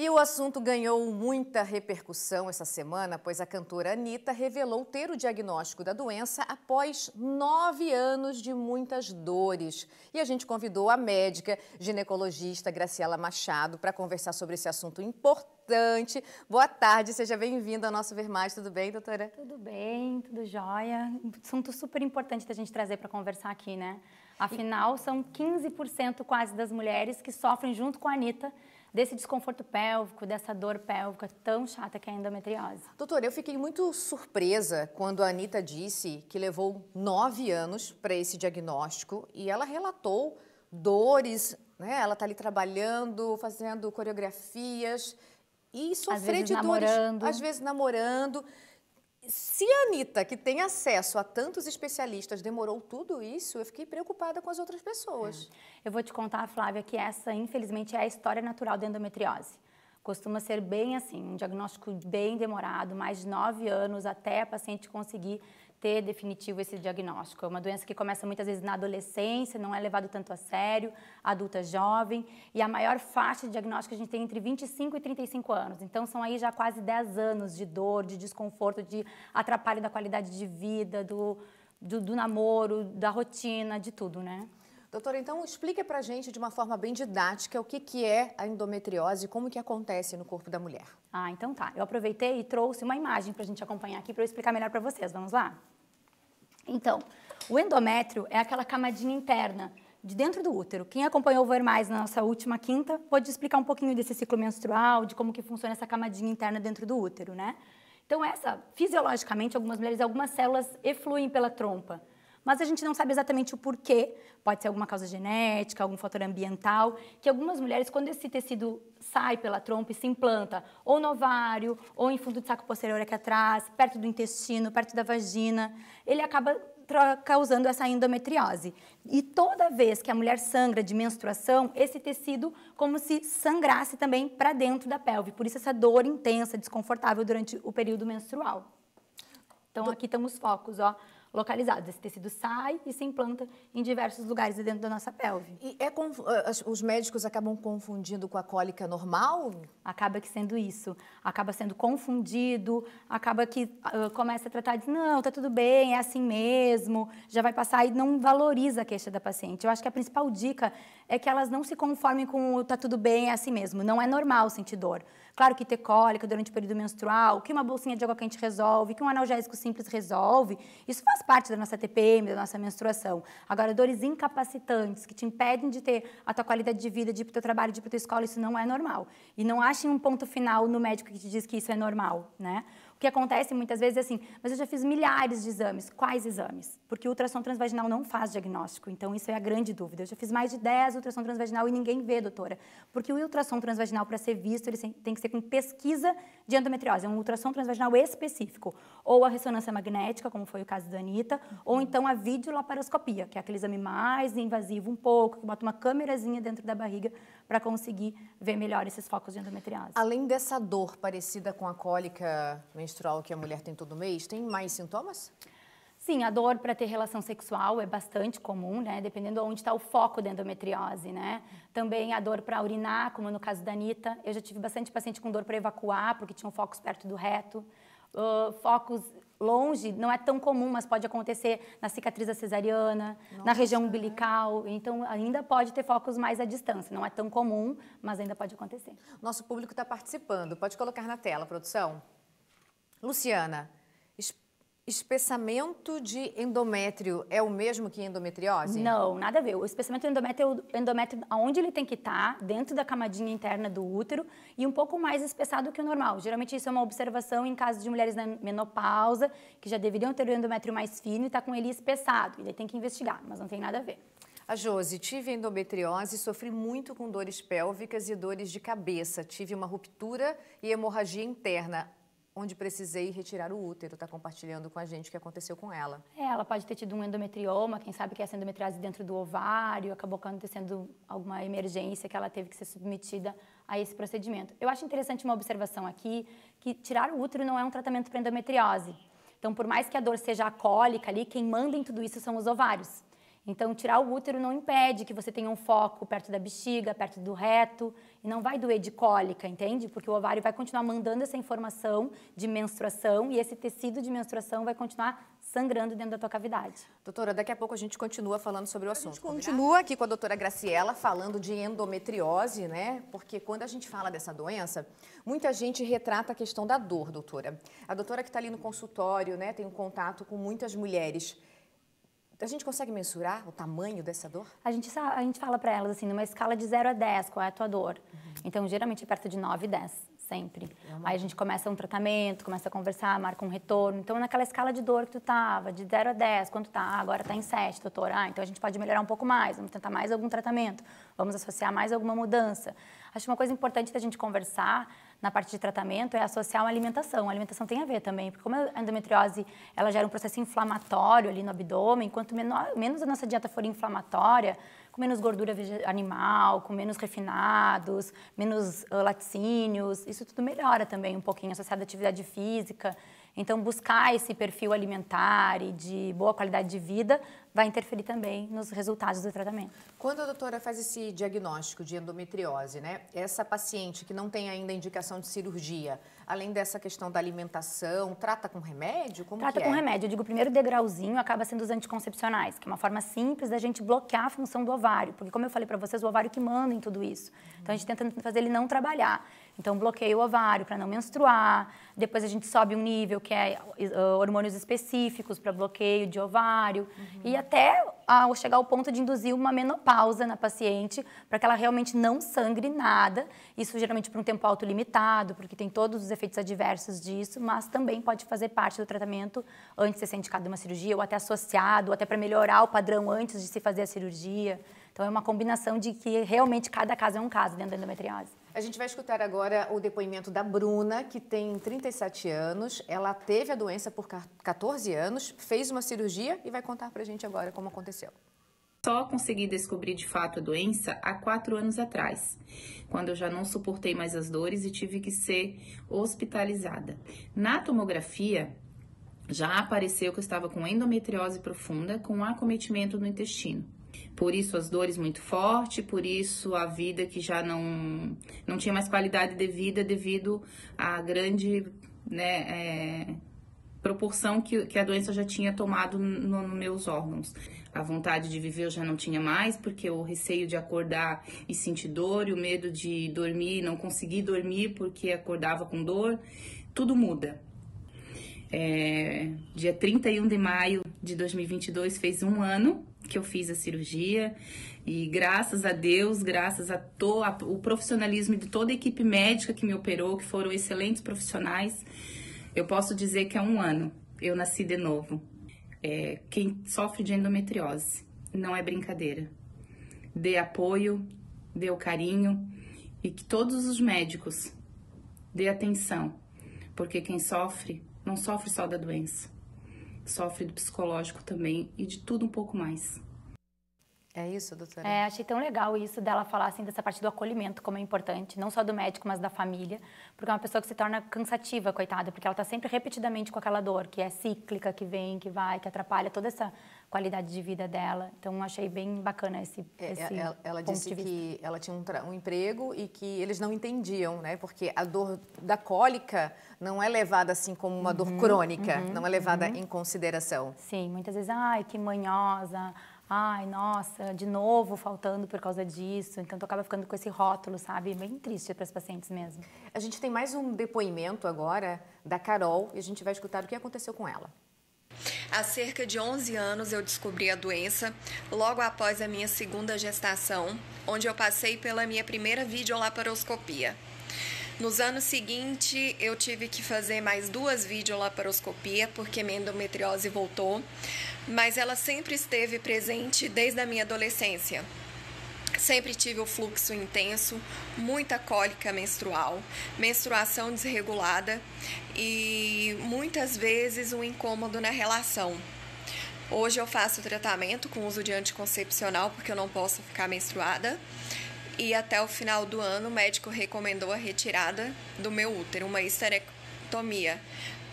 E o assunto ganhou muita repercussão essa semana, pois a cantora Anitta revelou ter o diagnóstico da doença após 9 anos de muitas dores. E a gente convidou a médica ginecologista Graciela Machado para conversar sobre esse assunto importante. Boa tarde, seja bem-vinda ao nosso Ver Mais. Tudo bem, doutora? Tudo bem, tudo jóia. Assunto super importante da gente trazer para conversar aqui, né? Afinal, são 15% quase das mulheres que sofrem junto com a Anitta desse desconforto pélvico, dessa dor pélvica tão chata que é a endometriose. Doutora, eu fiquei muito surpresa quando a Anitta disse que levou 9 anos para esse diagnóstico e ela relatou dores, né? Ela está ali trabalhando, fazendo coreografias e sofrer de dores, às vezes namorando. Se a Anitta, que tem acesso a tantos especialistas, demorou tudo isso, eu fiquei preocupada com as outras pessoas. Eu vou te contar, Flávia, que essa, infelizmente, é a história natural da endometriose. Costuma ser bem assim, um diagnóstico bem demorado, mais de 9 anos até a paciente conseguir ter definitivo esse diagnóstico. É uma doença que começa muitas vezes na adolescência, não é levado tanto a sério, adulta jovem, e a maior faixa de diagnóstico a gente tem entre 25 e 35 anos. Então são aí já quase 10 anos de dor, de desconforto, de atrapalho da qualidade de vida, do namoro, da rotina, de tudo, né? Doutora, então explica pra gente de uma forma bem didática o que é a endometriose e como que acontece no corpo da mulher. Ah, então tá. Eu aproveitei e trouxe uma imagem pra gente acompanhar aqui para eu explicar melhor para vocês. Vamos lá? Então, o endométrio é aquela camadinha interna de dentro do útero. Quem acompanhou o Ver Mais na nossa última quinta pode explicar um pouquinho desse ciclo menstrual, de como que funciona essa camadinha interna dentro do útero, né? Então, fisiologicamente, algumas células efluem pela trompa. Mas a gente não sabe exatamente o porquê, pode ser alguma causa genética, algum fator ambiental, que algumas mulheres, quando esse tecido sai pela trompa e se implanta, ou no ovário, ou em fundo de saco posterior aqui atrás, perto do intestino, perto da vagina, ele acaba causando essa endometriose. E toda vez que a mulher sangra de menstruação, esse tecido como se sangrasse também para dentro da pelve, por isso essa dor intensa, desconfortável durante o período menstrual. Então aqui estão os focos, ó, localizados. Esse tecido sai e se implanta em diversos lugares dentro da nossa pelve. E os médicos acabam confundindo com a cólica normal? Acaba que sendo isso. Acaba sendo confundido, acaba que começa a tratar de não, tá tudo bem, é assim mesmo, já vai passar e não valoriza a queixa da paciente. Eu acho que a principal dica é que elas não se conformem com o tá tudo bem, é assim mesmo. Não é normal sentir dor. Claro que ter cólica durante o período menstrual, que uma bolsinha de água quente resolve, que um analgésico simples resolve, isso faz parte da nossa TPM, da nossa menstruação. Agora, dores incapacitantes que te impedem de ter a tua qualidade de vida, de ir para o teu trabalho, de ir para a tua escola, isso não é normal. E não achem um ponto final no médico que te diz que isso é normal, né? O que acontece muitas vezes é assim, mas eu já fiz milhares de exames. Quais exames? Porque o ultrassom transvaginal não faz diagnóstico, então isso é a grande dúvida. Eu já fiz mais de 10 ultrassom transvaginal e ninguém vê, doutora. Porque o ultrassom transvaginal, para ser visto, ele tem que ser com pesquisa de endometriose, é um ultrassom transvaginal específico. Ou a ressonância magnética, como foi o caso da Anitta, ou então a videolaparoscopia, que é aquele exame mais invasivo um pouco, que bota uma câmerazinha dentro da barriga para conseguir ver melhor esses focos de endometriose. Além dessa dor parecida com a cólica menstrual que a mulher tem todo mês, tem mais sintomas? Sim, a dor para ter relação sexual é bastante comum, né? Dependendo de onde está o foco da endometriose, né? Também a dor para urinar, como no caso da Anitta. Eu já tive bastante paciente com dor para evacuar, porque tinham focos perto do reto. Focos longe, não é tão comum, mas pode acontecer na cicatriz da cesariana, na região umbilical. Então, ainda pode ter focos mais à distância. Não é tão comum, mas ainda pode acontecer. Nosso público está participando. Pode colocar na tela, produção. Luciana, espessamento de endométrio é o mesmo que endometriose? Não, nada a ver. O espessamento do endométrio é o endométrio onde ele tem que estar, dentro da camadinha interna do útero, e um pouco mais espessado que o normal. Geralmente isso é uma observação em casos de mulheres na menopausa, que já deveriam ter o endométrio mais fino e está com ele espessado. E daí tem que investigar, mas não tem nada a ver. A Josi, tive endometriose, sofri muito com dores pélvicas e dores de cabeça. Tive uma ruptura e hemorragia interna, onde precisei retirar o útero. Está compartilhando com a gente o que aconteceu com ela. Ela pode ter tido um endometrioma, quem sabe que essa endometriose dentro do ovário, acabou acontecendo alguma emergência que ela teve que ser submetida a esse procedimento. Eu acho interessante uma observação aqui, que tirar o útero não é um tratamento para endometriose. Então, por mais que a dor seja a cólica ali, quem manda em tudo isso são os ovários. Então, tirar o útero não impede que você tenha um foco perto da bexiga, perto do reto, e não vai doer de cólica, entende? Porque o ovário vai continuar mandando essa informação de menstruação e esse tecido de menstruação vai continuar sangrando dentro da tua cavidade. Doutora, daqui a pouco a gente continua falando sobre o assunto. A gente continua aqui com a doutora Graciela falando de endometriose, né? Porque quando a gente fala dessa doença, muita gente retrata a questão da dor, doutora. A doutora que está ali no consultório, né, tem um contato com muitas mulheres. A gente consegue mensurar o tamanho dessa dor? A gente fala para elas assim, numa escala de 0 a 10, qual é a tua dor? Então, geralmente é perto de 9 e 10, sempre. Aí a gente começa um tratamento, começa a conversar, marca um retorno. Então, naquela escala de dor que tu tava, de 0 a 10, quanto tá? Agora tá em 7, doutor. Então a gente pode melhorar um pouco mais, vamos tentar mais algum tratamento, vamos associar mais alguma mudança. Acho que uma coisa importante da gente conversar na parte de tratamento é associar uma alimentação. A alimentação tem a ver também, porque como a endometriose ela gera um processo inflamatório ali no abdômen, quanto menos a nossa dieta for inflamatória, com menos gordura animal, com menos refinados, menos laticínios, isso tudo melhora também um pouquinho, associado à atividade física. Então, buscar esse perfil alimentar e de boa qualidade de vida vai interferir também nos resultados do tratamento. Quando a doutora faz esse diagnóstico de endometriose, né, essa paciente que não tem ainda indicação de cirurgia, além dessa questão da alimentação, trata com remédio? Trata com remédio. Eu digo, o primeiro degrauzinho acaba sendo os anticoncepcionais, que é uma forma simples da gente bloquear a função do ovário, porque como eu falei para vocês, o ovário que manda em tudo isso. Então, a gente tenta fazer ele não trabalhar. Então, bloqueia o ovário para não menstruar, depois a gente sobe um nível que é hormônios específicos para bloqueio de ovário, e até chegar ao ponto de induzir uma menopausa na paciente, para que ela realmente não sangre nada, isso geralmente por um tempo autolimitado, porque tem todos os efeitos adversos disso, mas também pode fazer parte do tratamento antes de ser indicado uma cirurgia, ou até associado, ou até para melhorar o padrão antes de se fazer a cirurgia. Então, é uma combinação de que realmente cada caso é um caso dentro da endometriose. A gente vai escutar agora o depoimento da Bruna, que tem 37 anos. Ela teve a doença por 14 anos, fez uma cirurgia e vai contar pra gente agora como aconteceu. Só consegui descobrir de fato a doença há 4 anos atrás, quando eu já não suportei mais as dores e tive que ser hospitalizada. Na tomografia, já apareceu que eu estava com endometriose profunda com acometimento no intestino. Por isso as dores muito fortes, por isso a vida que já não tinha mais qualidade de vida devido à grande proporção que a doença já tinha tomado nos meus órgãos. A vontade de viver eu já não tinha mais, porque o receio de acordar e sentir dor, e o medo de dormir e não conseguir dormir porque acordava com dor, tudo muda. Dia 31 de maio de 2022 fez 1 ano que eu fiz a cirurgia e graças a Deus, graças o profissionalismo de toda a equipe médica que me operou, que foram excelentes profissionais, eu posso dizer que há 1 ano eu nasci de novo. Quem sofre de endometriose não é brincadeira. Dê apoio, dê o carinho e que todos os médicos dê atenção, porque quem sofre não sofre só da doença, sofre do psicológico também e de tudo um pouco mais. É isso, doutora? Achei tão legal isso dela falar assim dessa parte do acolhimento, como é importante, não só do médico, mas da família, porque é uma pessoa que se torna cansativa, coitada, porque ela está sempre repetidamente com aquela dor, que é cíclica, que vem, que vai, que atrapalha toda essa qualidade de vida dela. Então, achei bem bacana esse ela disse que ela tinha um emprego e que eles não entendiam, né? Porque a dor da cólica não é levada assim como uma dor crônica, não é levada em consideração. Sim, muitas vezes, ai, que manhosa, ai, nossa, de novo faltando por causa disso. Então, tu acaba ficando com esse rótulo, sabe? Bem triste para as pacientes mesmo. A gente tem mais um depoimento agora da Carol e a gente vai escutar o que aconteceu com ela. Há cerca de 11 anos eu descobri a doença, logo após a minha 2ª gestação, onde eu passei pela minha primeira videolaparoscopia. Nos anos seguintes, eu tive que fazer mais 2 videolaparoscopias, porque minha endometriose voltou, mas ela sempre esteve presente desde a minha adolescência. Sempre tive o fluxo intenso, muita cólica menstrual, menstruação desregulada e muitas vezes um incômodo na relação. Hoje eu faço tratamento com uso de anticoncepcional porque eu não posso ficar menstruada. E até o final do ano o médico recomendou a retirada do meu útero, uma histerectomia,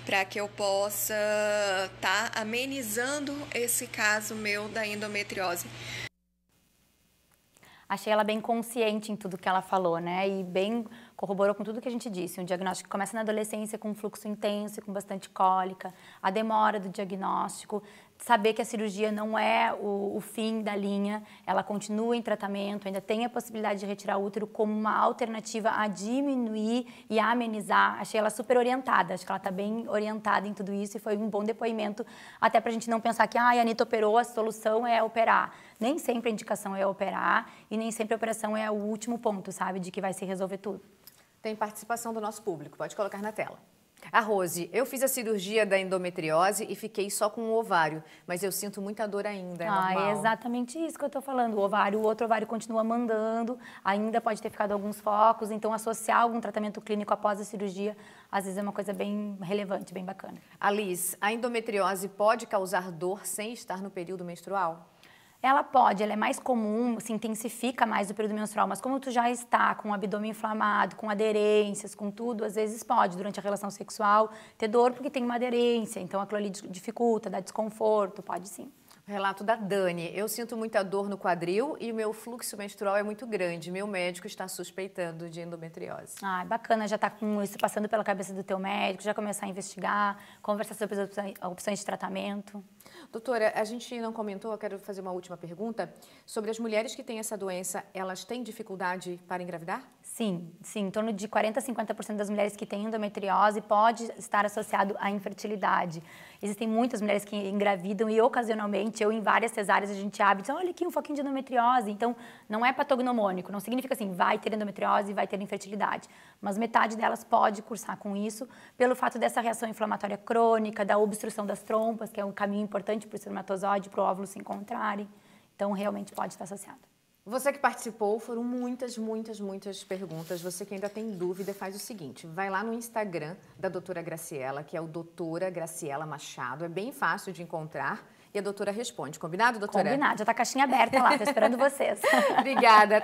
para que eu possa estar amenizando esse caso meu da endometriose. Achei ela bem consciente em tudo que ela falou, né? E bem corroborou com tudo que a gente disse. Um diagnóstico que começa na adolescência com um fluxo intenso e com bastante cólica, a demora do diagnóstico, saber que a cirurgia não é o fim da linha, ela continua em tratamento, ainda tem a possibilidade de retirar o útero como uma alternativa a diminuir e a amenizar. Achei ela super orientada, acho que ela está bem orientada em tudo isso e foi um bom depoimento, até para a gente não pensar que a Anitta operou, a solução é operar. Nem sempre a indicação é operar e nem sempre a operação é o último ponto, sabe, de que vai se resolver tudo. Tem participação do nosso público, pode colocar na tela. A Rose, eu fiz a cirurgia da endometriose e fiquei só com o ovário, mas eu sinto muita dor ainda, é normal. É exatamente isso que eu tô falando. O outro ovário continua mandando, ainda pode ter ficado alguns focos, então associar algum tratamento clínico após a cirurgia, às vezes é uma coisa bem relevante, bem bacana. Alice, a endometriose pode causar dor sem estar no período menstrual? Ela pode, ela é mais comum, se intensifica mais no período menstrual, mas como tu já está com o abdômen inflamado, com aderências, com tudo, às vezes pode, durante a relação sexual, ter dor porque tem uma aderência, então aquilo ali dificulta, dá desconforto, pode sim. Relato da Dani, eu sinto muita dor no quadril e o meu fluxo menstrual é muito grande. Meu médico está suspeitando de endometriose. Ah, bacana, já está com isso passando pela cabeça do teu médico, já começar a investigar, conversar sobre as opções de tratamento. Doutora, a gente não comentou, eu quero fazer uma última pergunta. Sobre as mulheres que têm essa doença, elas têm dificuldade para engravidar? Sim, em torno de 40% a 50% das mulheres que têm endometriose pode estar associado à infertilidade. Existem muitas mulheres que engravidam e ocasionalmente, em várias cesáreas, a gente abre e diz, olha aqui um foquinho de endometriose. Então, não é patognomônico, não significa assim, vai ter endometriose e vai ter infertilidade. Mas metade delas pode cursar com isso, pelo fato dessa reação inflamatória crônica, da obstrução das trompas, que é um caminho importante para o espermatozoide, para o óvulo se encontrarem. Então, realmente pode estar associado. Você que participou, foram muitas perguntas. Você que ainda tem dúvida, faz o seguinte, vai lá no Instagram da doutora Graciela, que é o doutora Graciela Machado, é bem fácil de encontrar e a doutora responde. Combinado, doutora? Combinado, já está a caixinha aberta lá, estou esperando vocês. Obrigada.